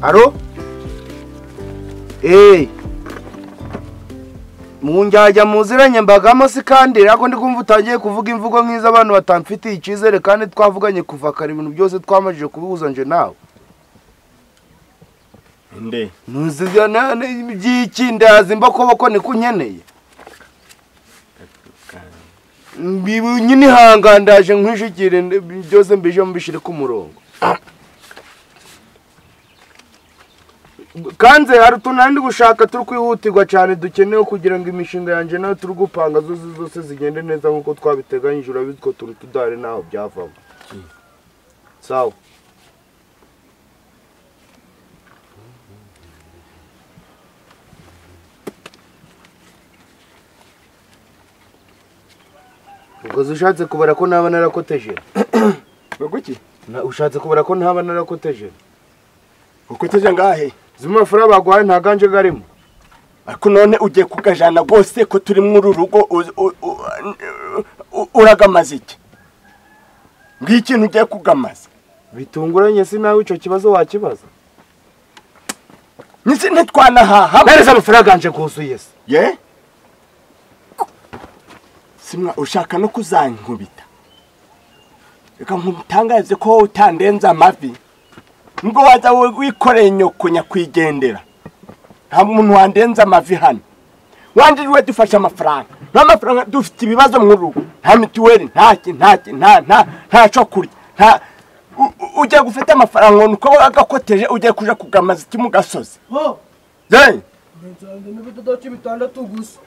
Aro? Munjajya muziranye mbagamo si kandi rako ndi kumva utangiye kuvuga imvugo nk'iza abantu batamfitiye ikizere kandi twavuganye kuva kare ibintu byose twamajije kubihuza nje nawe. Inde Nuzijana by'ikindazi mbakoboko ni kunyeneye. Mbibu nyine hangandaje nkwishikire byose mbije mbishire ku murongo. Kanze hari tunandi gushaka turi kwihutirwa cyane dukeneye kugira ngo imishinga yanje nayo turi gupanga zose zigende neza nkuko twabiteganyije urabitwo turi tudare naho byavamo. Sawa. Ukoze ushatse kubara ko naba narakoteje. Baguki? Na ushatse kubara ko ntaba narakoteje. Ukoteje ngahe? Zima fura bagwaye ntaganje garimo. Ariko none ugiye kugajana gose ko turi mu rugo uragamaza iki? Ngikintu ugiye kugamaza. Bitunguranye si nawe ico kibazo wakibaza. Nisi ntitwana haha. Mereza amafura ganje kuzuye se. Ye? Simwa ushaka no kuzankubita. Reka nkutangaze ko utandenza amavi. Ngo waza wikoreye nyoko nyakwigendera. Nta muntu wandenza amavi hano. Wandiwe dufasha amafaranga. N'amafaranga dufite ibibazo mu rugo. Nta mituweli, nta cyo kurya. Nta ujya gufata amafaranga nuko agakoteje ujye kuja kugamaza iki mu gasozi. Ho. Zey. Nzanze n'ibitodoki bitandatu gusa.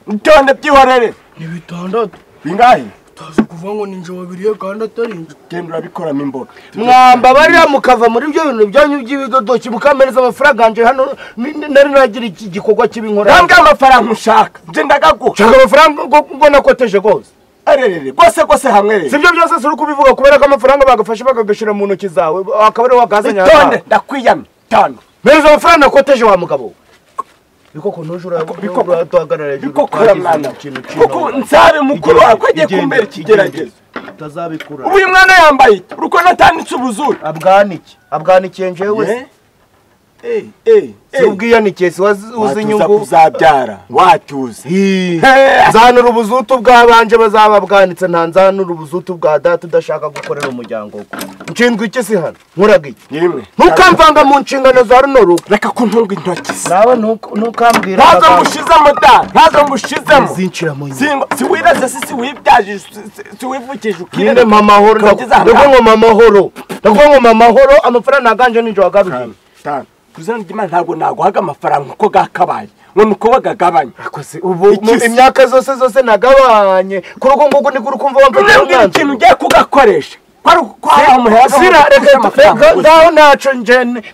Ntonde byihorere. Ni bitandatu. Bingahe? Tazo kuva ngo ninje wabiriye kandi atarinje. Genda urabikora imboga. Mwamba barira mukava muri byo bintu byanyu by'ibidodoki mukamereza amafaranga anje hano nari nagira iki gikorwa kibinkora. Nanga amafaranga ushaka. Nje ndagago. Shaka amafaranga ngo nakoteje gose. Arerere gose hamwe. Sibyo byose suri kubivuga kubera ko amafaranga bagafashe bagagashira mu ntoki zawe akabare wagazanya. Tonde ndakwiyamye. Tano. Mereza amafaranga nakoteje wa mugabo. Biko ko nujura tuhagarara hejuru. Biko kora mwana. Kuko nsabe mukuru akwagiye kumbera ikigeragezo. Tazabikura. Uyu mwana yambaye uruko natanditse ubuzuru. Abganikiye njewe. Subwiya ni kesi uzi inyungu uzabyara watuze. Nzanura ubuzutu bwabanje bazababwanitse nta nzanura ubuzutu bwa data udashaka gukorera umuryango. Nshinzwe iki si hano nkuraga iki nimwe ntukamvanga mu nshingano za runo rugo. Reka kuntunga intoki nawe ntukambwira ntazo mushizemo da ntazo mushizemo zinshira mu nyuma siwiraze si wibyaje siwivukije ukire ninde mama horo ndako mama horo amafaranga naganje ninjo wagaruje kuzana Imana ntago naguhaga amafaranga uko gakabaye ngo nuko bagagabanya akose ubu imyaka zose nagabanye kuruko nguko ni kurukumva wamfite ikintu ugiye kugakoresha ngaho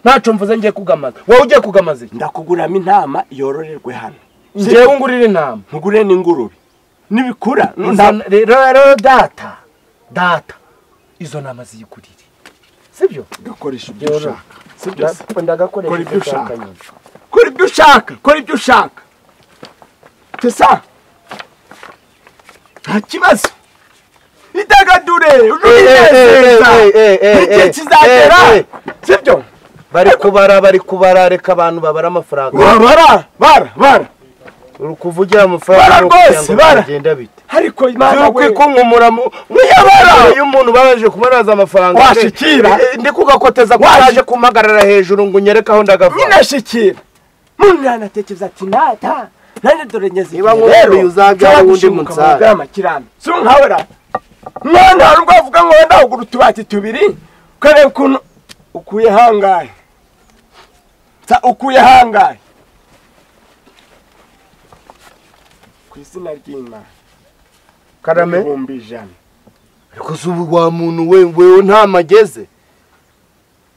naco mvuze ngiye kugamaza wowe ugiye kugamaza ndakuguramo intama yororerwe hano ngiye ungurira intama nkugure n'ingurube nibikura rero data izo nama ziyigurire sibyo dukoresha ibyo ushaka sibyo ndagakoresha ibyo ushaka kora ibyo ushaka tesa nta kibazo itagadure ujye kizagera sibyo bari kubara reka abantu babara amafaranga bara urukuvugira amafaranga bagenda bite ariko Imana we kwikunkumura mwiyabara iyo umuntu baje kumaraza amafaranga washikira ndi kugakoteza kwaje kumagarara hejuru ngo nyerekaho ndagava nyinashikira mwana tekeza ati nata nande dore nyeze niba ngo uzabyara undi munsara makirana sunkawera mwana harubwo avuga ngo wenda ugura utubati tubiri kare kuntu ukuye hangaye kwizina ry'Imana karame bumbijana ariko subu wa muntu wewe nta mageze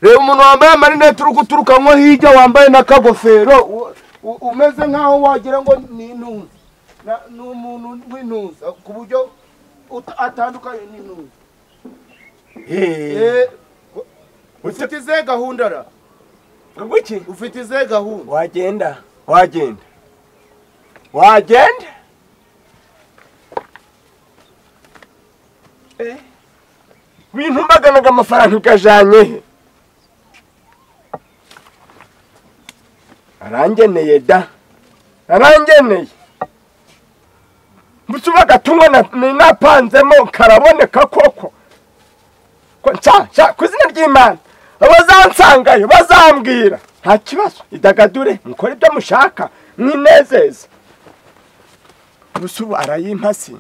rero umuntu wambaye amarinete urukuturuka nko hirya wambaye nakagofero umeze nkaho wagira ngo ni intuza n'umuntu w'intuza ku buryo atandukanye n'intuza ufite izihe gahunda ra ngwiki ufite izihe gahunda wagenda bintu mbaganaga amafaranga ukajanye he arangeneye da arangeneye mutuba gatumwa napanzemo karaboneka koko ko nca kuzina ry'Imana abazansangayo bazambwira nta kibazo idagadure mukora ibyo mushaka mwinezeze musuba arayimpasi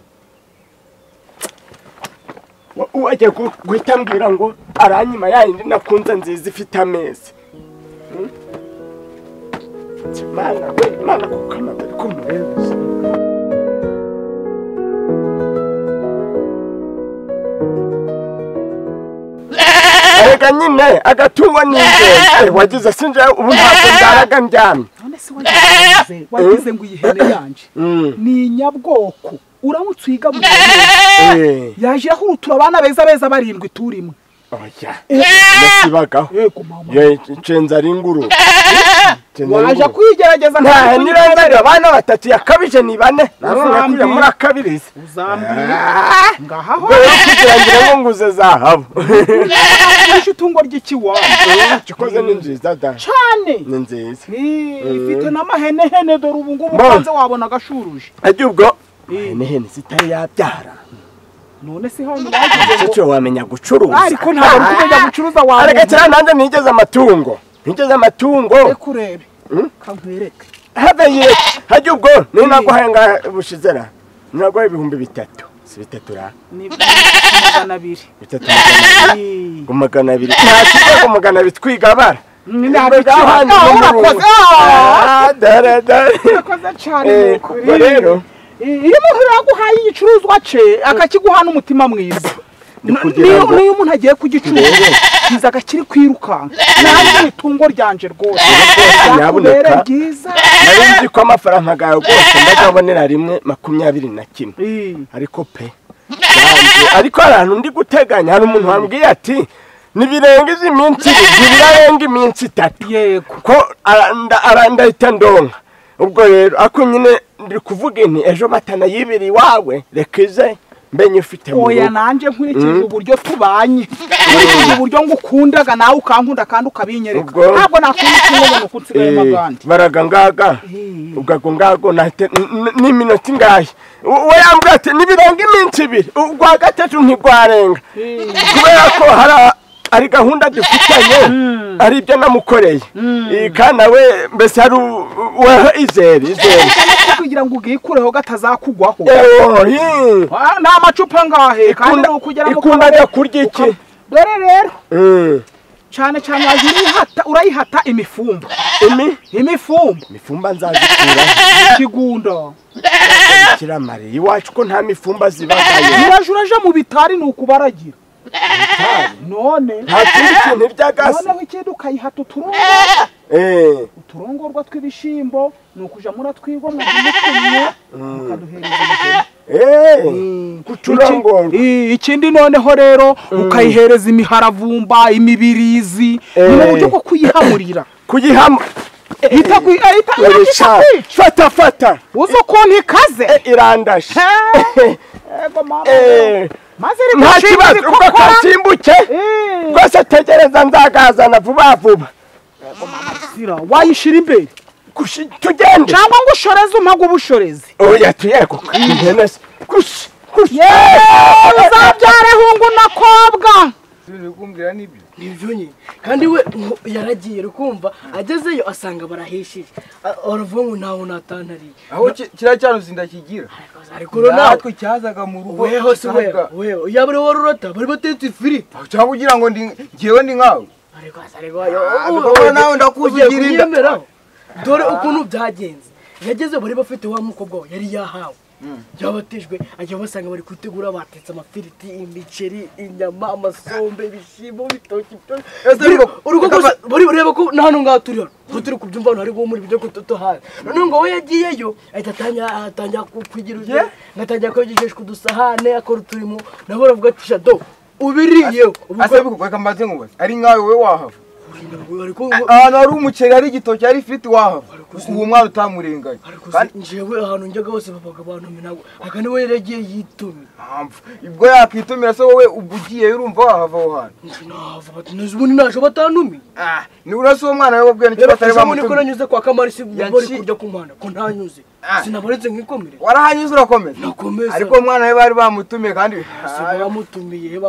uwaje guhita mbwira ngo aranyima yayindi nakunze nziza ifite amezi Mana kukamabiri kumureza Arega nyine agatungo n'ingenzi wagize sinje ubu ntabwo ndaraga ndyamye none se wagize ngo ihene yanje ni nyabwoko uramutse uyiga mu yaje aho uturabana beza barindwi turimo oya nasibagaho cenza ringuru waje kwigerageza nta nirangira abana batatu yakabije ni bane namwe muri akabirize uzambira ngaho kugirangira ngo nguze zahabu itungo ry'ikiwabo gikoze ni nziza da cyane ni nziza ifite n'amahene dore ubu ngubu kanze wabona agashuruje ajyubwo hene zitari yabyara none se hano bagize cyo wamenya gucuruza ariko ntabwo kumenya gucuruza wawe arega cyane nanjye nigeze amatungo kurebe kankwereke habe hajyubwo ni naguhenga bushizera nago 3,000 si 3 ra ni 200 3 nta magana bitwigabara ni urakoze cyane rero iyo umuntu yaguhaye igicuruzwa cye akakiguha n'umutima mwiza niyo umuntu agiye kugicuruza kiza agakiri kwirukanka nanjye itungo ryanje rwose nyabuneka nari nzi ko amafaranga gawe rwose ndagabonera rimwe 21 ariko pe ariko arantu ndi guteganya hari umuntu wambwiye ati nibirengeje iminsi birarenga iminsi 3 yego ko arandahita ndonka ubwo rero ako nyine ndi kuvuga nti ejo matana yibiri wawe rekize mbenye ufite mu oya nanje nkurikije uburyo tubanye nkurikije uburyo ngukundaga nawe ukankunda kandi ukabinyereka ntabwo nakunda kubona ukutsigaye magandi baraga ngaga ugago ngago ni minota ngahe we yambwiye ati nibirenga iminsi 2 ugwa gatatu ntigwarenga kubera ko ari gahunda dufitanye ari ibyo namukoreye kana we mbese ari izeri kugira ngo ugikureho gatazakugwaho nta macupa ngahe kandi ukugera mu ikunda kurya iki dore rero cyane urayihata imifumba imifumba nzazikura ikigunda kiramari iwacu ko nta mifumba zibagaye urajuraje mu bitari nukubaragira none nta kintu byagase none wikindi ukayihata uturongorwa tw'ibishimbo nukuja muratwigwa mu gimutumye ukaduhereza kuturongorwa ikindi noneho rero ukayihereza imiharavumba imibirizi mu buryo bwo kuyihamurira fata uzo konti ikaze irandashe ego mama maze nta kibazo ubwo kasimbuke rwose tegereza nzagazana vuba wayishira imbere tugende cyangwa ngo ushoreze umpaga ubushorezi oya tuyeko ingenese uzabyare hungu nakobwa kumbwira nibyo nyine kandi we yaragiye rukumva agezeyo asanga barahishije aravuga ngo ntaho natantariye aho kira cyane sindakigira ariko natwe cyazaga mu rugo weho se weho yabure warurota bari batetse ifiriti cyangwa kugira ngo ngiyewe ndi nkawe ariko nawe ndakuvugira dore ukuntu byagenze yageze bari bafite wa mukobwa yari yahawe yabatejwe ajya basanga bari kwitegura batetse amafiriti imiceri inyama amasombe ibishimbo bitoki urugo gusa bari ureba ko nano ngaho turi kubyumva hano hari go muri byo kutotohaye none ngo we yagiyeyo ahita atanya kwigira ngatangira kwigisha kudusahane akora turimo nabo baravuga ati shado ubiriye ase bikugweka mbaze ngo ari nkawe we wahava ahantu hari umuceri hari igitoki hari ifiriti wahava uwo mwana utamurenganya kandi njyewe ahantu njyaga hose babaga bantumye ntabwo aka niwe yaragiye yitumye ibwo yakitumira se wowe ubwo ugiye urumva wahava aho hantu nahava bati neza ubundi naje batantumiye nibura se uwo mwana we wabwiye nicyo batari bamutumye ko nanyuze kwa Kamarisi bari kurya ku muhanda ko ntanyuze sinabaretse nkikomere warahanyuze urakomeza nakomeza ariko umwana we bari bamutumiye kandi bamutumiye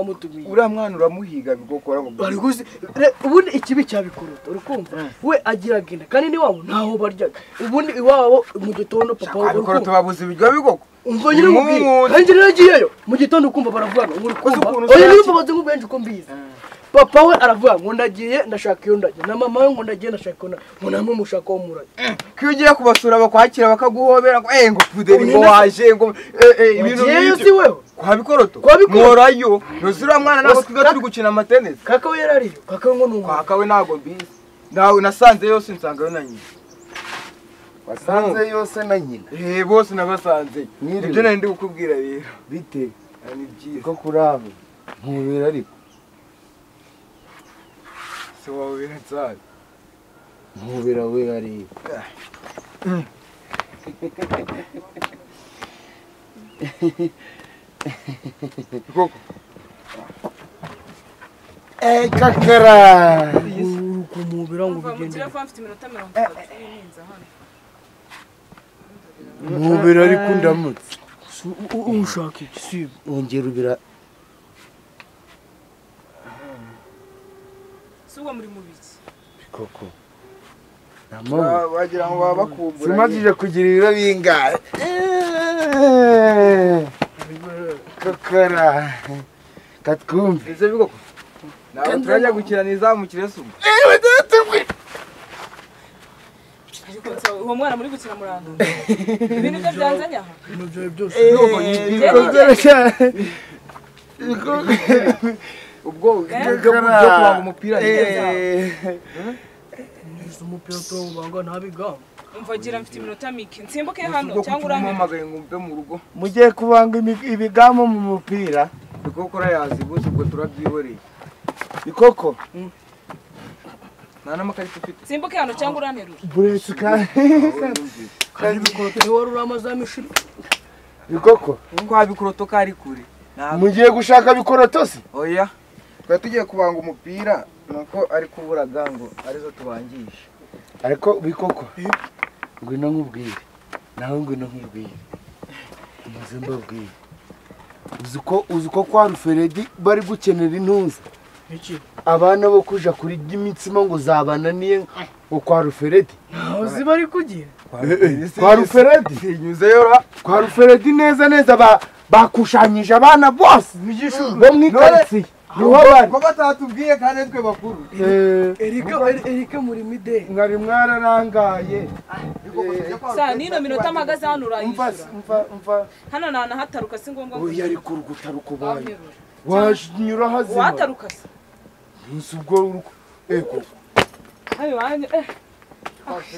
uriya mwana uramuhiga bigokora ngo bari guzi ubundi ikibi cyabikuruta urukumva we agira genda kandi ni wabo ntaho baryaga ubundi iwabo mu gitondo papa we abikora tubabuze ibiryo bigoko umva nyine mubwiye kandi nagiyeyo mu gitondo ukumva baravuga ngo kumva oya niba babaze ngo benje uko mbizi papa we aravuga ngo ndagiye ndashaka iyo ndajya na mama we ngo ndagiye ndashaka iyo ngo namwe mushaka wo murajya kiyo ugiye kubasura bakwakira bakaguhobera ngo ngo puderi ngo waje ngo ibintu byose wewe kwabikoroto mworayo nuzura mwana nabo twiga turi gukina amatennis kaka we yarariyo kaka we ngo numva kaka we nago mbizi nawe nasanze yose nsanga yo na nyina wasanze yose na nyina bose nabasanze ibyo nari ndi gukubwira rero bite ni byiza ko kurabo nkubera ariko se wawe biratsari nkubera we ari koko kakara kumubira ngo bigende nkubera ariko ndamutse ushaka iki sibo ongera ubira suwa muri mubiki koko bagira ngo baba bakumbura simajije kugira ibiro bingahe kakara katwumve ese bigoko nawe turajya gukina nizamukire sumu uwo mwana muri gukina murando ibintu byo byanzanye aha ibintu byawe byose ubwo byo kubanga umupira umupira tuwubanga ntabigamba umva gira mfite iminota mike nsimbuke hano cyangwa urampamagaye ngo mbe mu rugo mugiye kubanga ibigamo mu mupira bikoko urayazi gusa ubwo turabyihoreye bikoko nta n'amakarita ufite nsimbuke hano cyangwa uranterura buretse kandi bikoroto ni wari uramaza mishiri bikoko kwa bikoroto kari kure mugiye gushaka bikoroto se oya twari tugiye kubanga umupira nuko ari kuburaga ngo arizo tubangisha ariko bikoko ngwino nkubwire nawe ngwino nkubwire maze mbabwire uzi ko kwa Ruferedi bari gukenera intuza abana bo kuja kuri imitsima ngo zabananiye ngo kwa Ruferedi ntaho ziba ari kugira kwa Ruferedi inyuzeyo kwa Ruferedi neza bakushanyije abana bose bo mwikaritsiye niho bari ko batatubwiye kandi twe bakuru Erika muri mide mwari mwararangaye sa nino minota magaze hano urayishyura umva hano nana hataruka si ngombwa oya ariko urugutaruka ubaye wanyura hazima wataruka se nzi ubwo uruko ego hayo wanye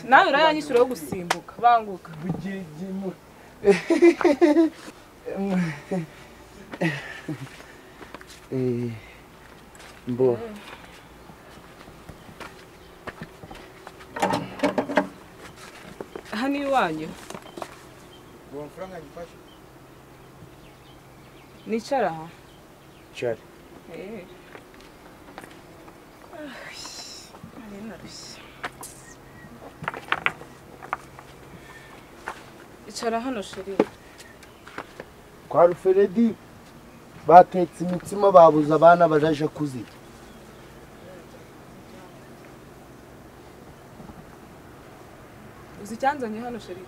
nawe urayanyishyura yo gusimbuka banguka bugigimu mbo hano iwanyu nicara aha cyari icara hano sheri kwa Ruferedi batetse imitsima babuza abana baraje kuzirya uzi icyanzanye hano sheri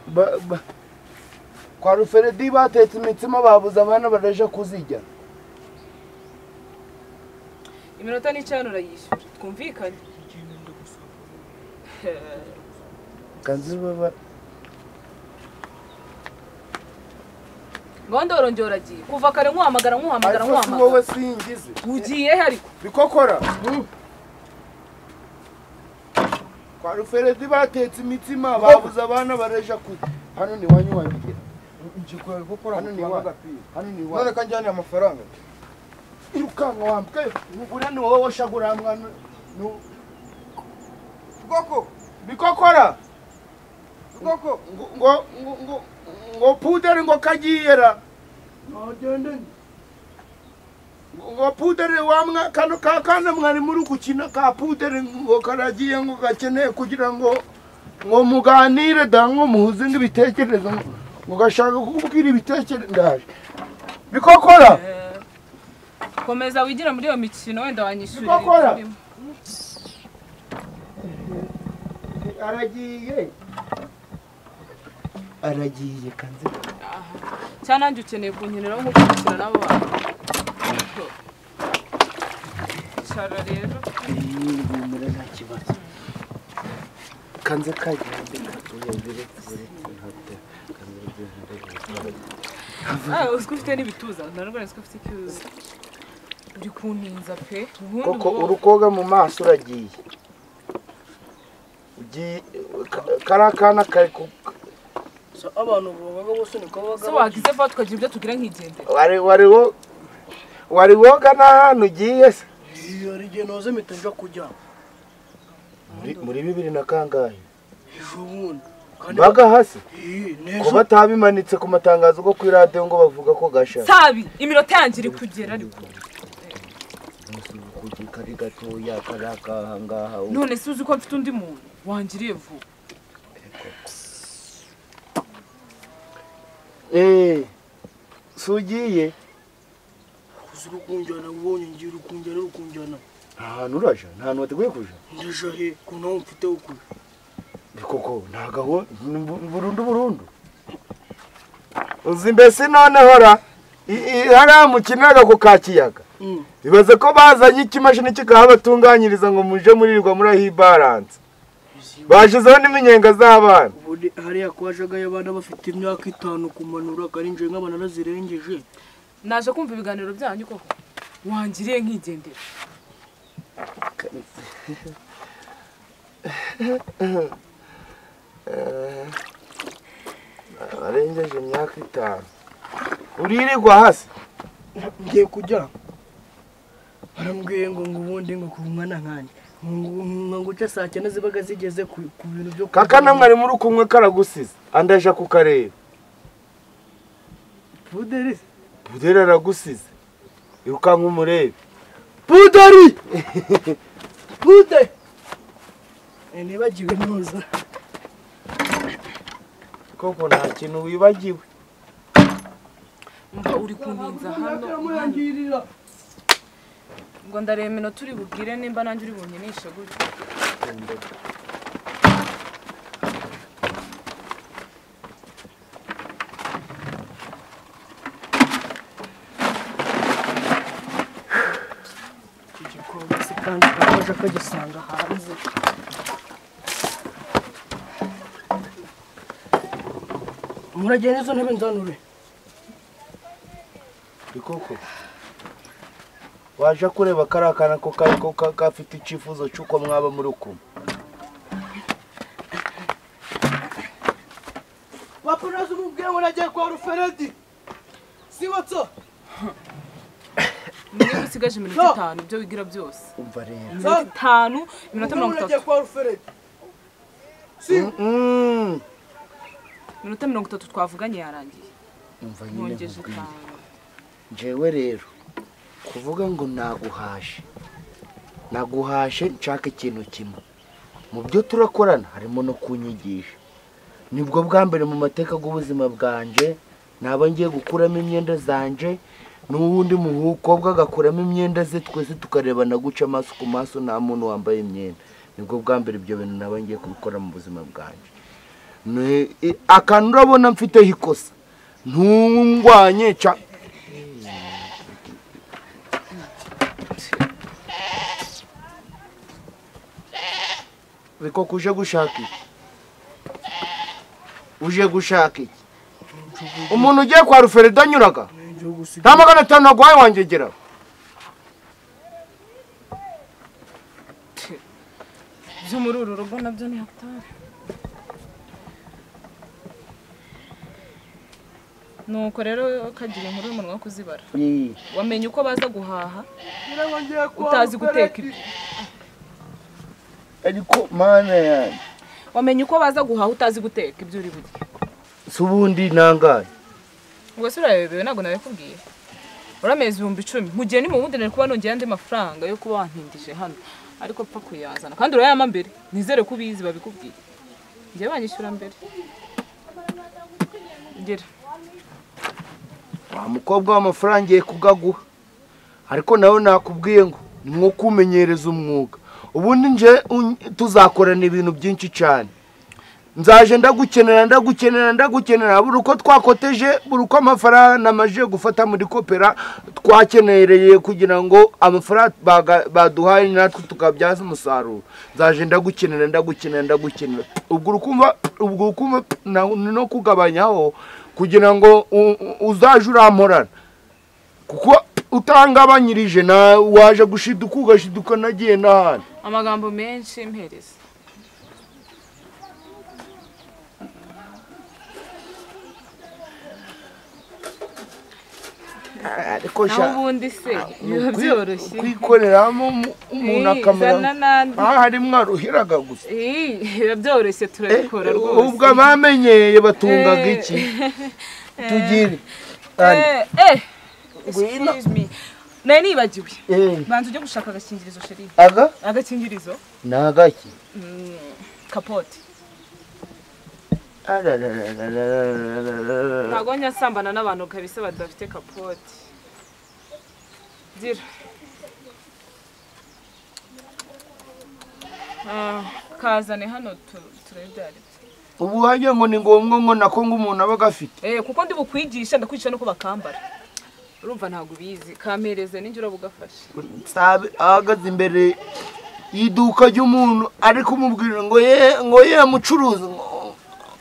kwa Ruferedi batetse imitsima babuza abana baraje kuzirya iminota n'icana urayishyura twumvikanye kanzi baba ngondo orongera uragiye kuva kare nkuhamagara wowe singize ugiye he ariko bikokora kwa Ruferedi batetse imitsima babuza abana baraje kuzirya hano ni wanyu wabigira njikwe gukora hano ni hano ni none kanjyane amafaranga irukanka wambwe ugura ni wowe washagura mwana Rukoko. bikokora Rukoko. ngo puderi ngo kagiyera ngo puderi wamwa kano kakana mwari muri gukina ka puderi ngo karagiye ngo gakeneye kugira ngo muganire da ngo muhuze ng'ibitekerezo ngo gashaka kukubwira ibitekerezo ndaje bikokora komeza wigira muri iyo mikino wenda wanyishyurira bikokora aragiye kanze cyane nanjye ukeneye kunkenera nko gukina nabo bantu cyara rero mbere nta kibazo kanze kagende uziko ufite n'ibituza ndarwara uziko ufite ikibazo uri kuntinza pe koko urukoga mu maso uragiye karakana kari abantu babaga bose niko babaga so wagize fa tukagira ibyo tugira nk'igendera wari woga n'ahantu ugiye se hari igihe noze mpita nja kujya muri 2000 na kangahe ejo bundi baga hasi ko batabimanitse ku matangazo go kuri radio ngo bavuga ko gasha sabi iminota yanjye iri kugera ariko kari gatoya karaka ngaha none se uzi ko mfite undi muntu wangiriye vuba sugiye uzuru kunjana ubonye ngira ukunjana ahantu uraje nta wateguye kuja ndaje he kuna mfite ukuri koko ntagaho burundu uzi mbese noneho ra hariya mukinaga ku kakiyaga bibaze ko bazanye ikimashini kikahabatunganyiriza ngo muje murirwa muri ahi balance bashizeho n'iminyenga z'abana hariya kwajagayo abana bafite imyaka 5 kumanura kandi nje nk'abana nazirengeje naje kumva ibiganiro byanyu koko wangiriye nk'igendera arengeje imyaka 5 uririrwa hasi ngiye kujya arambwiye ngo ubundi ngo kumwana nkanje nguca saa 9 zibaga zigeze ku bintu byo kakana mwari muri kumwe karagusize andaje kukareba Puderi aragusize iruka nk'umurebe Puderi nibagiwe ntuza koko nta kintu wibagiwe mba uri kuntinza hano ngo ndareba iminota turi bubwire nimba nanjye uri bunyenishe gutya kandi kaje kagisanga hanze muragenda izo ntebe nzanure bikoko waje kureba karakana ko kariko kafite icifuzo cyuko mwaba muri uko baponazo mubwiye ngo nagiye kwa Ruferedi siwatso niba usigaje iminota 5 ibyo wigira byose umva rero iminota 5 iminota 30 nagiye kwa Ruferedi iminota 30 twavuganye yarangiye umva nyine nongeje 5 jewe rero kuvuga ngo naguhashe nshaka ikintu kimwe mu byo turakorana harimo no kunyigisha nibwo bwa mbere mu mateka y'ubuzima bwanje naba ngiye gukuramo imyenda zanje n'uwundi mukobwa agakuramo imyenda ze twese tukarebana guca amaso ku maso nta muntu wambaye imyenda nibwo bwa mbere ibyo bintu naba ngiye kubikora mu buzima bwanje akantu urabona mfiteho ikosa ntungwanye Biko kuje gushaka iki? Uje gushaka iki? Umuntu ugiye kwa Ruferedi anyuraga? Nta 500 nagwaye wangegera. byo muri uru rugo nabyo ni hatari nuko rero kagira inkuru y'umunwa kuzibara wamenye uko baza guhaha utazi guteka ibyo ariko mana yanjye wamenye uko baza guhaha utazi guteka ibyo uri burye si ubundi nangaye ubwo se urabebewe ntabwo nabikubwiye uramezi 10,000 mu gihe ni mu bundi nari kuba nongeye andi mafaranga yo kuba wantindije hano ariko pfa kuyazana kandi urayama mbere nizere ko ubizi babikubwiye njye banyishyura mbere ngira wa mukobwa w'amafaranga ngiye kugaguha ariko nawe nakubwiye ngo ni nko kumenyereza umwuga ubundi nje tuzakorana ibintu byinshi cyane nzaje ndagukenera buri uko twakoteje buri uko amafaranga namaje gufata muri kopera twakenereye kugira ngo amafaranga baduhaye natwe tukabyaza umusaruro nzaje ndagukenera ubwo urukumva no kugabanyaho kugira ngo uzaje uramporana kuko utangabanyirije na waje gushiduka ugashiduka nagiye n'ahandi amagambo menshi mpereza ariko ubundi se biba byoroshye kwikoreramo umuntu akamera harimo aruhiraga gusa biba byoroshye turabikora rwose ubwo abamenyeye batungaga iki tugire excuse me nari nibagiwe banza ujye gushaka agakingirizo sheri agakingirizo ni agaki kapote ntabwo nyasambana n'abantu kabisa badafite kapote gira kazane hano turebyare ubu hajya ngo ni ngombwa ngo nako ngo umuntu aba agafite kuko ndi bukwigisha ndakwigisha nuko bakambara urumva ntabwo ubizi kampereze n'injye urabugafashe ahagaze imbere y'iduka ry'umuntu ari kumubwira ngo ye mucuruzi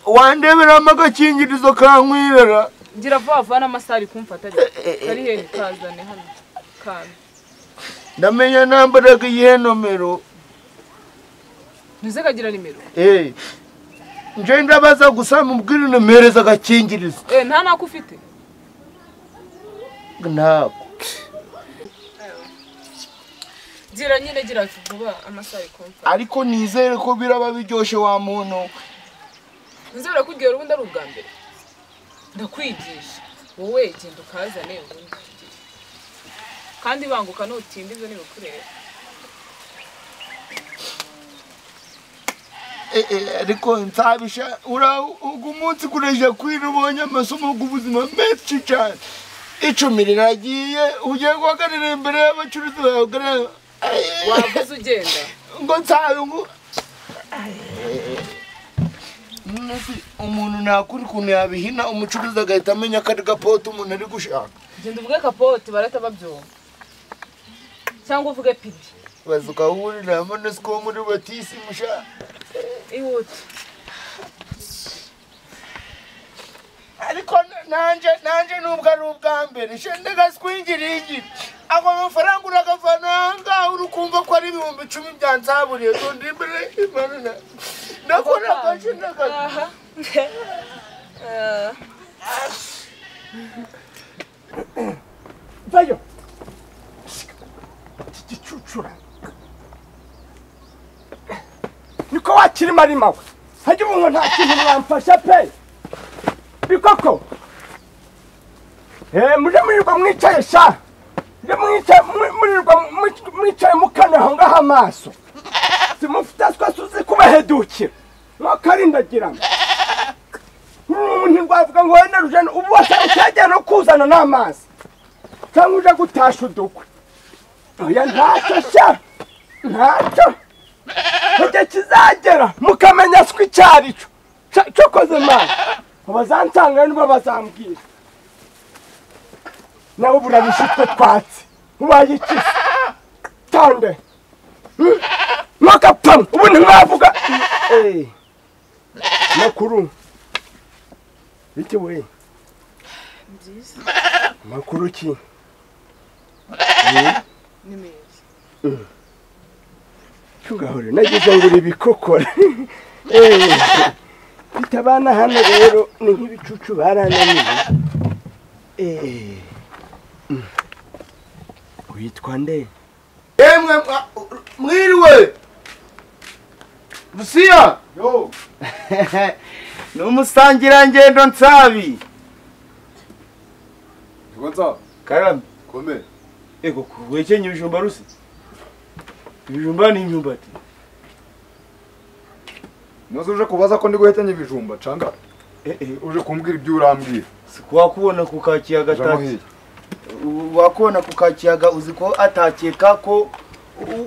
wandeberamo agakingirizo kankwirera gira vuba n'amasari kumfata kari hehe kazane hano kandi ndamenya nambaraga iyihe nomero ntuze kagira nimero nje ndabaza gusa mubwire nempereza agakingirizo nta nako ufite ntako gira nyine gira vuba amasari kumfata ariko nizere ko biraba biryoshye wa muntu nzabura kugira ubundi ari ubwa mbere ndakwigisha wowe genda ukazane ubundi kandi banguka nutinda ibyo nibukureba ariko nsabisha umunsi kureje kwira ubonye amasomo y'ubuzima menshi cyane 10 riragiye ugiye guhagarara imbere y'abacuruzi bahagarara wavuze ugenda ngo nsabe ngo umuntu ntakuri ukuntu yabihina umucuruzi agahita amenya ko ari gapote umuntu ari gushaka genda uvuge kapote barahita babyumva cyangwa uvuge pidi bazuka uhuriramo nesiko muri batisi musha ihute ariko nanje nubwo ari ubwa mbere shende gaswingiriye igira ako amafaranga uragavananga urukumva ko ari 10,000 byansaburiye tundi imbere imana ndakora gashina gaha vayo gicucura niko wakiri marima we hajye umuntu nta kintu mwamfasha pe bikoko muje murirwa mwicaye sha mwicaye mukanaho ngaho amaso simufite twasuze kubahedukira mwakarindagirana umuntu rwavuga ngo wenda rujana ubu wasajya no kuzana n'amazi cyangwa uje gutasha udukwe oya ntacyo sha ntacyo igihe kizagera mukamenya siko icyari cyo koze mani abazansanga nibo bazambwira nawe burabishitwe twatsi ubaye iki tonde mwakapam ubu ntimwavuga makuru iki we makuru ki ni meza tugahore nagize ngo ibikokora bitabana hano rero ni nk'ibicucu barananiye witwa nde mwiriwe Rusiya yo n'umusangirangendo nsabi Gonza, karame kome. ego wekenye ibijumba rusi ibijumba ni imyumbati Noze uje kubaza ko ndi guhetanya ibijumba canga. Uje kumbwira ibyo urambwira. wakubona ku kakiyaga tati wakubona ku kakiyaga uzi ko atakeka ko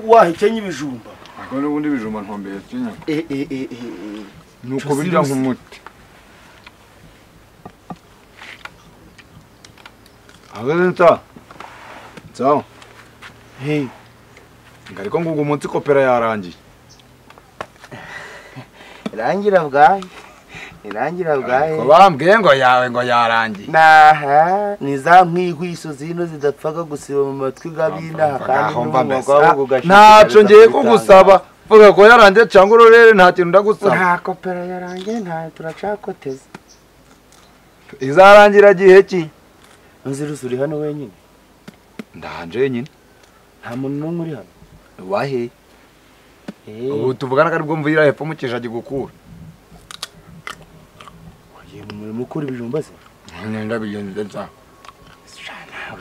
wahekenye ibijumba Ako n'ubundi bijumba ntombeye kinya. Nuko bijya nk'umuti. Abenza. Ciao. hey Ngariko ngugu umunsi kopera yarangiye. irangira bwaye Ko bambwiye ngo yawe ngo yarangiye. naha niza nk'ihwiso zino zidapfaga gusiba mu matwi gabina kandi Ntaco ngiye kugusaba. Vuga ko yarangiye cyangwa urorere nta kintu ndagusaba. nta kopera yarangiye nta turacakoteza Izarangira gihe ki? nzirusi uri hano wenyine Ndanje nyine. nta muntu n'umwe uri hano Wahe. Ubu tuvugana kari bwo mvira hepfo mu kijagi gukura. wagiye mu murimo ukura ibijumba se Nenda bigenze nza.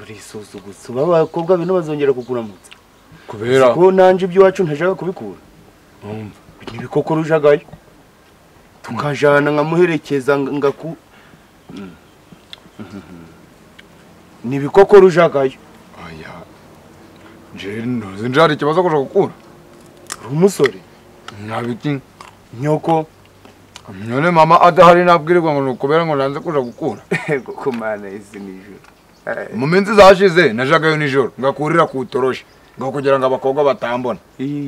uri isuzuguza abakobwa bino bazongera kukuramutsa Kubera ko nanje iby'iwacu ntajyaga kubikura n'ibikoko rujagayo tukajana nkamuherekeza ngaku n'ibikoko rujagayo aya. Nje ikibazo kuja gukura. uri umusore Nabiki. nyoko None mama adahari nabwirirwa ngo nukubera ngo nanze kuja gukura. kuko mana izi nijoro Mu minsi zashize najagayo nijoro ngakurira ku toroshi ngo kugira ngo abakobwa batambona.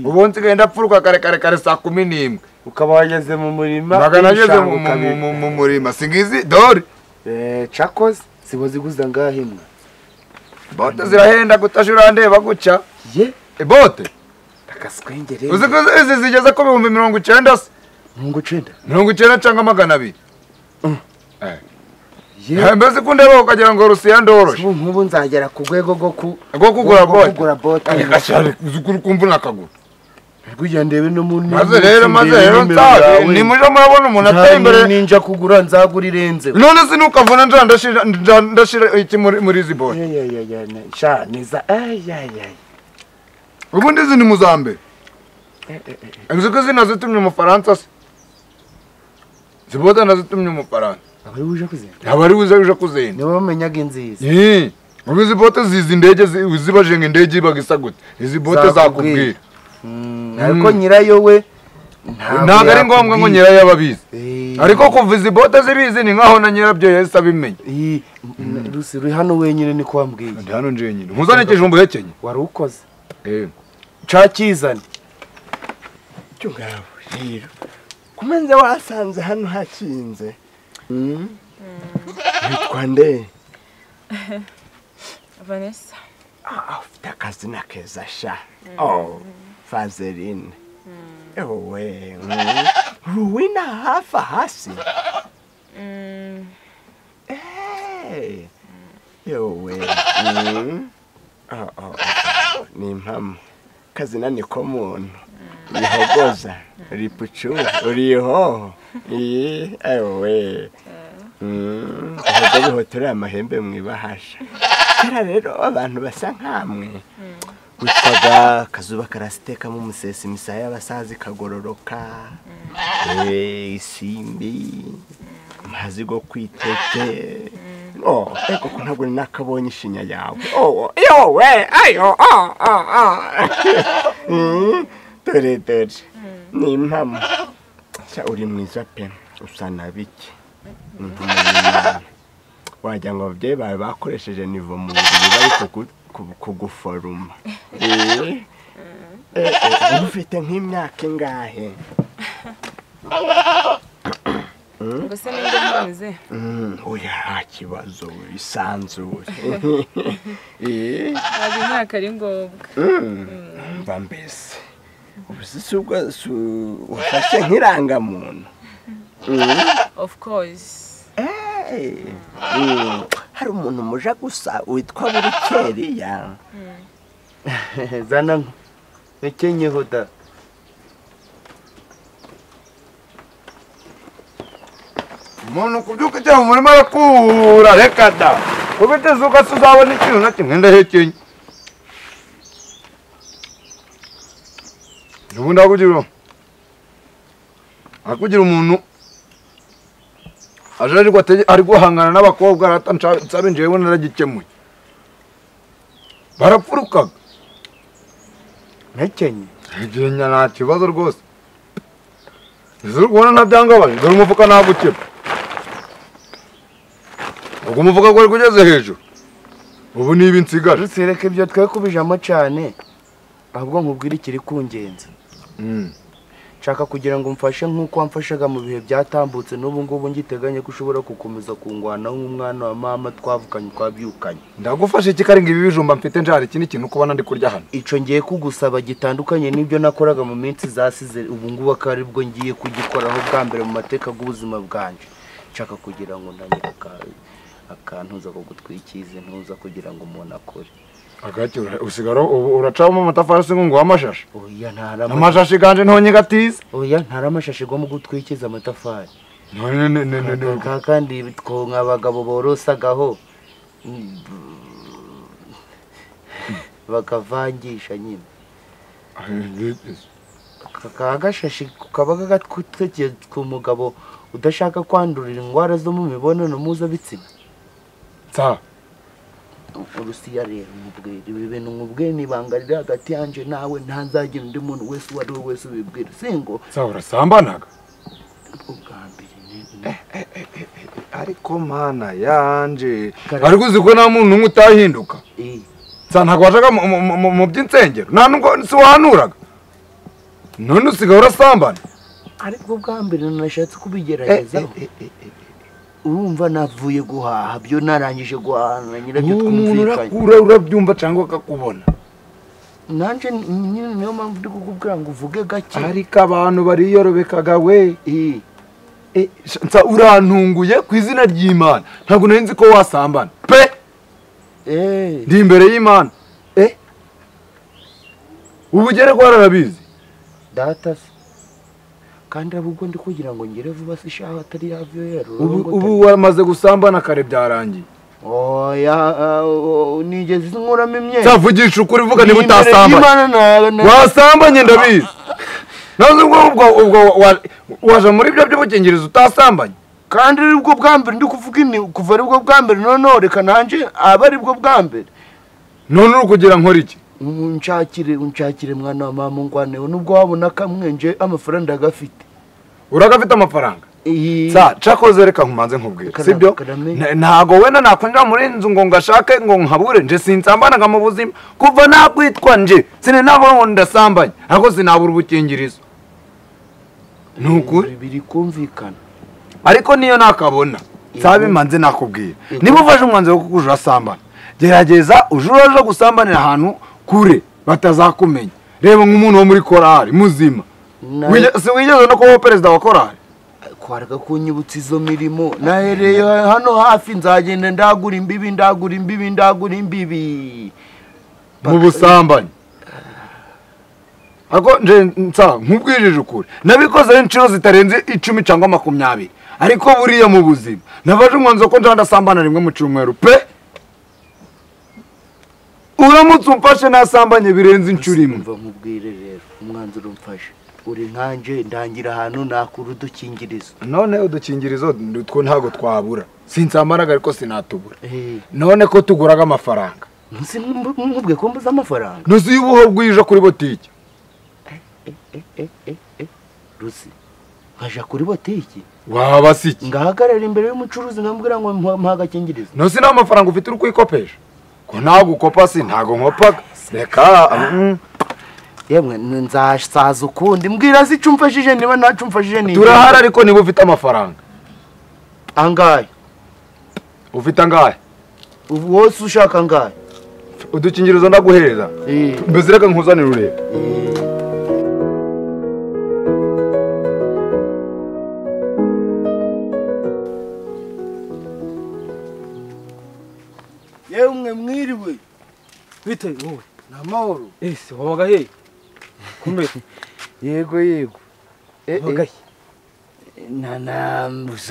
Ubu nsigaye ndapfuruka kare saa 11. ukaba wageze mu murima Baga nageze mu murima singizi dori. cakoze zibo ziguza ngahimwa Bote zirahenda gutashura ndeba guca. ye Bote. takaswengere Uzi ko izi zigeze ko 90 se. mungu cenda 90 cyangwa 200. ye Mbese kundeba ukagira ngo Rusiya ndoroshe. ubu nkubu nzagera ku rwego rwo kugura bote. kugura bote Gashari uzukuru kumva nakagura. rwija ndebe no mu Maze rero nsabe nimuje murabona umuntu ateye imbere ninja kugura nzagura irenze none sinukavuna ndashira iki muri izi bote. sha niza Ubundi izi ni muzambe. Uzi ko zinazitumye mu Faransa se. Zibote nazitumye mu Faransa. abari uje kuzenda Abari uje kuzenda. nibo bamenyaga inziza Ubu izi bote zizi indege zibaje nk'indege bagisa gute. Izi bote zakubwira. ariko nyirayo we Ntabwo ari ngombwa ngo nyirayo ababizi. Ariko kuva izi bote zibizi ni nkaho na nyirabyo yahise abimenye. rusi uri hano wenyine ni ko wambwiye Ndi hano nje nyine. Nkuzane ikijumbo hekenye. wari ukoze cakizane cyo ngabo rero kumenze wasanze hano hakinze witwa nde Vanessa. ufite akazina keza sha Fazeline ewe ruwina hafa hasi ewe ni impamo kazina niko muntu rihogoza ripucu uriho ewe ahubwo bihotorera amahembe mwibahasha kera rero abantu basa nkamwe witwaga kazuba karasitekamo umusesi imisaya y'abasazi ikagororoka isimbi amazi go kwiteke eko ko ntabwo nakabonye ishinya yawe yowe ayo dore ni impamo uri mwiza pe usa na bike wagira ngo ababyeyi bawe bakoresheje nivo mu buriri bari kuguforuma ufite nk'imyaka ingahe Mbese ninde mwize? Oya nta kibazo isanzure. Ntabwo imyaka ari ngombwa. Mva mbese ubusisi ufashe nk'irangamuntu. Of course. Hari umuntu muja gusa witwa Burukeriya. Zana nkekenyeho da. umuntu kubyuka ujya mu murima arakura reka da kubiteze ugasa uzabona ikintu na kimwe ndahekenye ubundi akugira umuntu aje ari guhangana n'abakobwa nsabe njyewe naragikemuye barapfurukaga ntekenye igenya nta kibazo rwose izo ubona nabyangabaye dore umufuka nagukeba ubwo umufuka gwari kugeze hejuru ubu niba insigaje rusereka ibyo twe kubijamo cyane ahubwo nkubwira ikiri kungenza nshaka kugira ngo mfashe nk'uko wamfashaga mu bihe byatambutse n'ubu ngubu ngiteganya ko ushobora gukomeza kungwanaho nk'umwana wa mama twavukanye twabyukanye ndagufashe iki karinga ibi bijumba mfite njari ikindi kintu kubona ndi kurya hano ico ngiye kugusaba gitandukanye n'ibyo nakoraga mu minsi zasize ubu ngubu akari bwo ngiye kugikoraho bwa mbere mu mateka y'ubuzima bwanje nshaka kugira ngo nanyira akantuza ko gutwikize ntuza kugira ngo umuntu akore agati usigara uracamo amatafari se ngo amashashi oya ntara amashashi ganje ntonye gatiza oya ntara amashashi go mu gutwikiza amatafari none kandi bitwo nk'abagabo borosagaho bakavangisha nyine kagashashi kabaga gatwikiye ku mugabo udashaka kwandurira indwara zo mu mibonano mpuzabitsina sa urusiya rero mubwira ibi bintu nkubwire n'ibanga riri hagati yanje nawe ntanzagira undi muntu wese uwo ari we wese ubibwira singo sa urasambanaga ubwa mbere ariko mana yanje ariko uzi ko nta muntu umwe utahinduka sa ntabwo wajaga mu by'insengero nta nubwo si wahanuraga none usigaye urasambana ariko bwa mbere nashatse kubigeragezaho urumva navuye guhaha byo narangije guhahana nyirabyo umuntu urakura urabyumva cyangwa akakubona nanje nyine niyo mpamvu ndi kukubwira ngo uvuge gake ariko abantu bariyorobekaga we urantunguye ku izina ry'Imana ntabwo nari nzi ko wasambana pe ndi imbere y'Imana ubugere rwarabizi data kandi ahubwo ndi kugira ngo ngere vuba se shaho atari yavyo yero ubu wamaze gusambana kare byarangiye oya nigeze nkuramo imyenda cyavugisha ukuri vuga niba utasambanye wasambanye ndabizi nazo ubwo waje muri byo by'ubukingirizo utasambanye kandi aribwo bwa mbere ndi kuvuga ini kuva aribwo bwa mbere none reka nanje aba aribwo bwa mbere none uri kugira nkora iki unshakire mwana wa mama ngwaneho nubwo wabona kamwe nje amafaranga agafite uragafite amafaranga sa cakoze reka nkumanze nkubwira sibyo ntago wena nakwinjira muri inzu ngo ngashake ngo nkabure nje sinsambanaga mu buzima kuva nakwitwa nje sine nabo ndasambanye ariko sinabura ubukingirizo nukuri biri kumvikana ariko niyo nakabona sabe manze nakubwira niba ufashe umwanzuro wo kukujura sambana gerageza ujuraje gusambanira ahantu kure batazakumenya reba nk'umuntu wo muri korali muzima si wigeze no kuba perezida wa korali kwaraga kunyibutsa izo mirimo nahereye hano hafi nzagenda ndagura imbibi mu busambanyi ariko nje nsa nkubwirije ukuri nabikoze inshuro zitarenze 10 cyangwa 20 ariko buriya mu buzima nabaje umwanzuro ko ndasambana rimwe mu cyumweru pe uramutse umfashe nasambanye birenze inshuro imwe mva nkubwire rero umwanzuro umfashe uri nkanje ndangira ahantu nakura udukingirizo none udukingirizo two ntago twabura sinsambanaga ariko sinatubura none ko tuguraga amafaranga nkubwe ko mbuza amafaranga nuzi yubuho bwije kuri botike rusi nkaja kuri botike waba siki ngahagarara imbere y'umucuruzi nkambwira ngo mpa agakingirizo nuzi nta mafaranga ufite uri kwikopesha ko ntago ukopa si ntago nkopaga reka yemwe nzasaza ukundi mbwira si cumfashije niba nta cumfashije ni turahara ariko niba ufite amafaranga angaye ufite angaye wose ushaka angaye udukingirizo ndaguhereza mbese reka nkuzanire urebe yemwe mwiriwe bite wowe namahoro ese wabaga he kumbe yego wabaga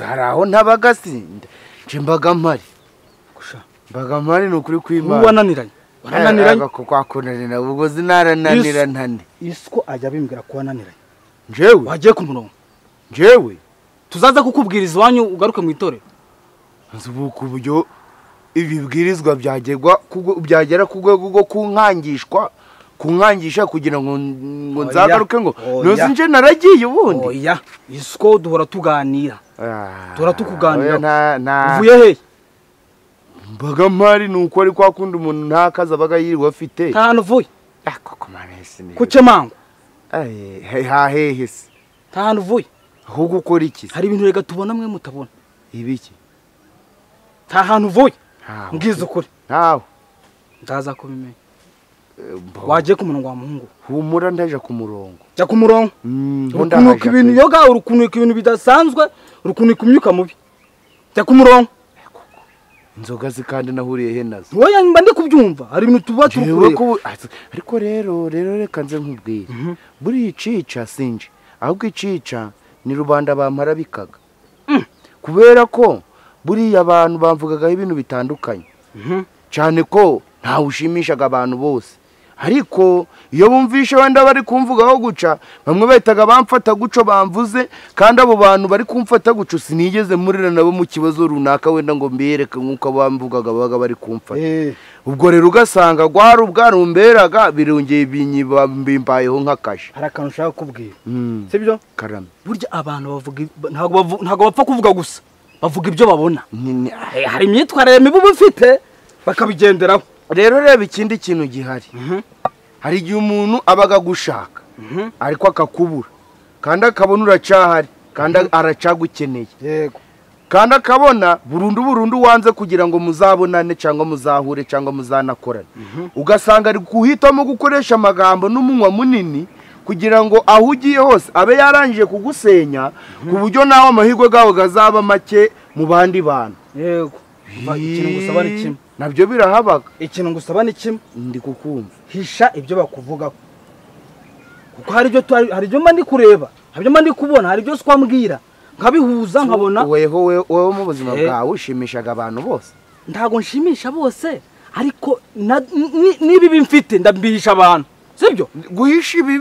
hari aho ntabaga sinda nje mbaga mpari mbaga mpari ni ukuri kw'Imana wananiranye warananiranye kwakunanira ubwo zinarananira ntane isiko ajya bimbwira ko wananiranye njyewe wagiye ku murongo njyewe tuzaza kukubwiriza iwanyu ugaruke mu itorero nzubuka uburyo ibibwirizwa byagera ku rwego rwo kunkangisha kugira ngo nzagaruke ngo noze nje naragiye ubundi oya isiko duhora tuganira duhora tukuganira uvuye he mbaga mpari ni uko ari kwa kundi umuntu nta kazi abaga yirirwa afite nta hantu uvuye koko manesi ni ku Cemango hahehe se nta hantu uvuye aho gukora iki hari ibintu rega tubona mwe mutabona ibiki nta hantu uvuye mbwiza ukuri ntawe ndaza kubimenya wagiye ku murongo wa muhungu humura ndaje ku murongo jya ku murongo urukunuka ibintu yoga urukunuka ibintu bidasanzwe urukunuka imyuka mubi jya ku murongo inzoga zikandi nahuriye he nazo wowe mba ndi kubyumva hari ibintu tuba turukure ariko rero reka nze nkubwire buri icica sinje ahubwo icica ni rubanda bampara bikaga kubera ko buriya abantu bamvugagaho ibintu bitandukanye cyane ko ntawe ushimishaga abantu bose ariko iyo bumvishe wenda bari kumvugaho guca bamwe bahitaga bamfata guco bamvuze kandi abo bantu bari kumfata guco sinigeze murira nabo mu kibazo runaka wenda ngo mbiyereke nk'uko bamvugaga baga bari kumfata ubwo rero ugasanga gwari ubwarumberaga birongeye binyibambayeho nk'akaje hari akantu ushaka kubwira sibyo karame burya abantu bavuga ntago bapfa kuvuga gusa bavuga ibyo babona hari imyitwarire mibi bufite bakabigenderaho rero reba ikindi kintu gihari hari igihe umuntu abaga gushaka ariko akakubura kandi akabona uracahari kandi aracagukeneye yego kandi akabona burundu wanze kugira ngo muzabonane cyangwa muzahure cyangwa muzanakorane ugasanga ari kuhitamo gukoresha amagambo n'umunwa munini kugira ngo aho ugiye hose abe yarangije kugusenya ku buryo nawe amahirwe gawe gazaba make mu bandi bantu yego ikintu ngusaba ni kimwe nabyo birahabaga ikintu ngusaba ni kimwe ndi kukumva hisha ibyo bakuvugaho kuko hari ibyo mba ndi kureba hari ibyo mba ndi kubona hari ibyo twambwira nkabihuza nkabona wowe mu buzima bwawe ushimishaga abantu bose ntago nshimisha bose ariko n'ibibi mfite ndambihisha abantu sibyo guhisha ibi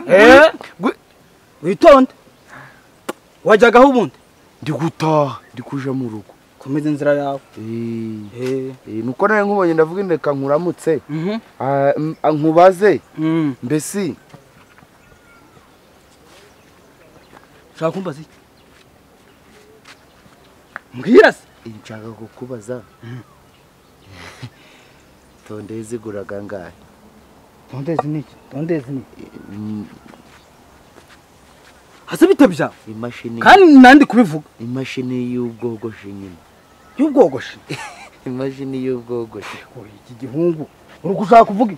witonde wajyagaho ubundi ndi gutaha ndi kuja mu rugo komeza inzira yawe nuko nawe nkubonye ndavuga indeka nkuramutse nkubaze mbese ushaka kumbaza iki mbwira se nshaka kukubaza tondezi ziguraga ngahe tondezi niki hasi bitebya imashini kandi nandi kubivuga imashini y'ubwogoshi nyine y'ubwogoshi imashini y'ubwogoshi iki gihungu uri gushaka kuvuga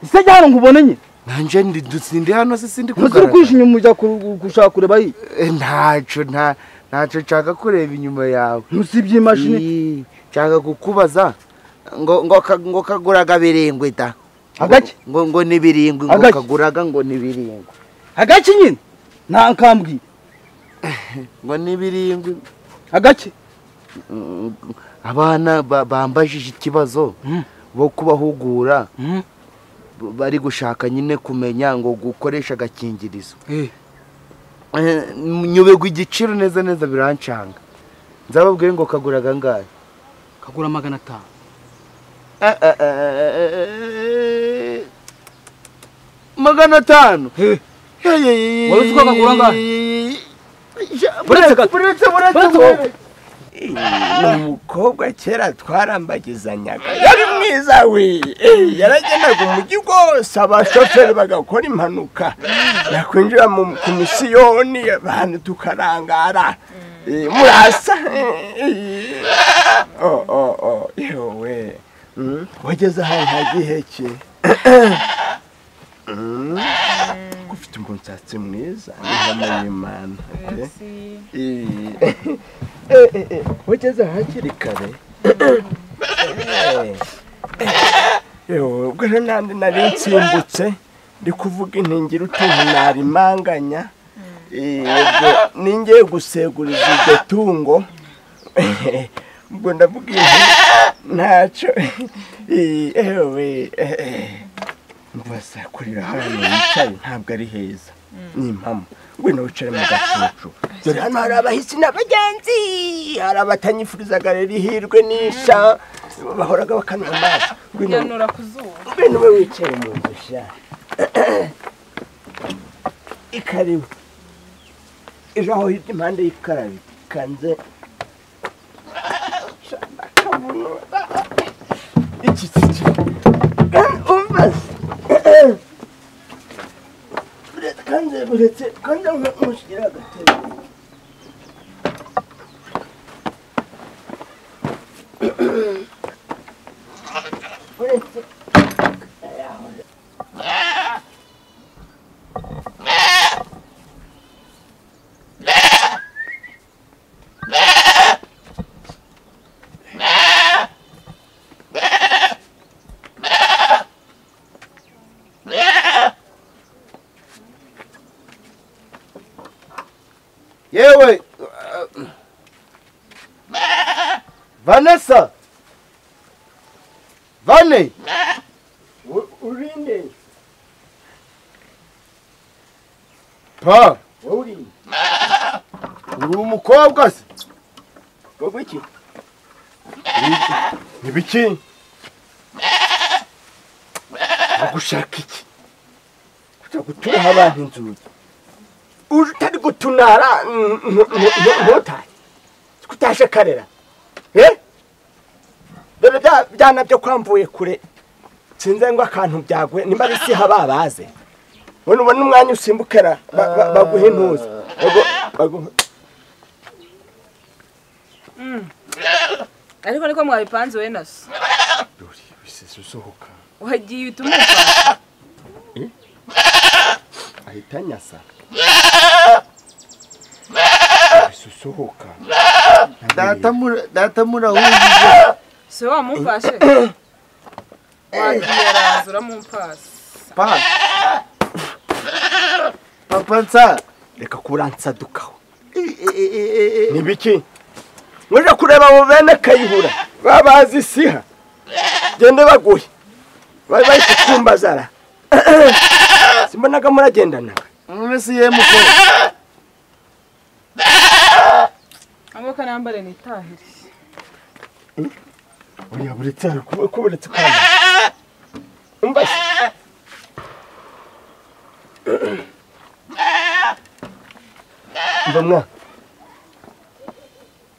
ise cyane nkubone nyine nanje ndi hano se sindi kugaragara kwisha inyuma ujya gushaka kureba yi ntacyo nshaka kureba inyuma yawe ntusibye imashini nshaka kukubaza ngo kaguraga birindwi da agaki ngo ni birindwi ngo kaguraga ngo ni birindwi agaki nyine ntankambwi ngo ni birindwi agaki abana bambajije ikibazo bo kubahugura bari gushaka nyine kumenya ngo gukoresha agakingirizo nyubegwa igiciro neza birancanga nzababwiye ngo kaguraga ngahe kagura 500 500 wari uko kagura ngahe buretse umukobwa kera twarambagizanyaga yari mwiza we yaragendaga umujyi wose abashoferi bagakora impanuka yakwinjira ku misiyoni abantu tukarangara murasa yewe wageze ahantu hagihe ki ufite umusatsi mwiza n'ihame y'Imana wageze hakiri kare yewe ubwo nandi nari nsimbutse ndi kuvuga intingiro utuntu narimanganya ningiye guseguriza iryo tungo ubwo ndavuga ntacyo ewe mbasakurira hano yicaye ntabwo ari heza ni impamo ngwino wicare mu gacucu dore hano hari abahisi n'abagenzi hari abatanyifurizaga rero ihirwe n'isha bahoraga bakanywa amazi yanura ku zuba ngwino ube wicaye mu nzu sha ikaribu ejo aho hirya impande y'ikarabi kanze iki umbaze uretse kanze mushyira agatebe uretse yewe Vanessa Vane urinde pa uri uri umukobwa se gogo iki nibiki gushaka iki kuja gutura abantu inzugi utari gutunara ntotaye kutashe karera dore byana byo kwamvuye kure sinze ngo akantu byagwe nimba bisi hababaze wone ubona umwanya usimbukera baguhe intuza ariko niko mwabipanze we naso dore bisisohoka wagiye utumupfa ahita nyasa bisisohoka data murahuje se wamufashe wagiye arazura mumpasi papa nsa reka kuransadukaho nibiki muje kureba abo bene kayihura babazi siha gende baguye bari bari kukumbazara simbonaga muragendanaga mwese yemuko amoko nambare nitahire oya buretse kuburetse kwamba umbase mbona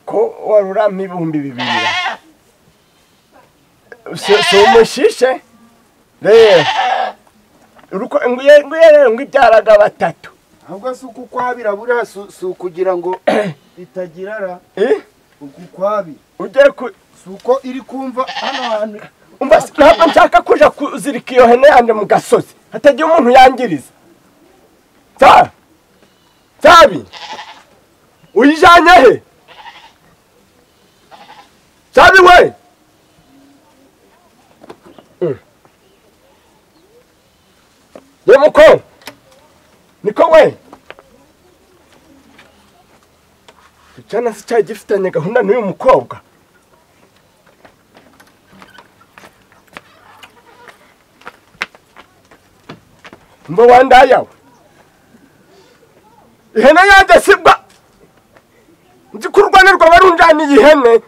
ko warurama ibihumbi 2 so umushishe rero uruko nguye ibyaraga 3 ahubwo suku kwabira buriya kugira ngo bitagirara ukukwabi ujye ku suko iri kumva hano hantu umbase ntabwo nshaka kuja kuzirika iyo hene yanje mu gasozi hatagiye umuntu yangiriza Sabi uyijanye he Sabi we Yemuko niko we Cyana se cyagifitanye gahunda n'uyu mukobwa Mbo wandayawe ihene yanjye sibwa nzi ko urwanirwa barunjaniye ihene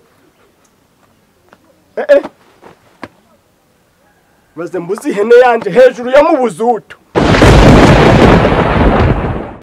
maze mbuze ihene yanjye hejuru ya mu buzutu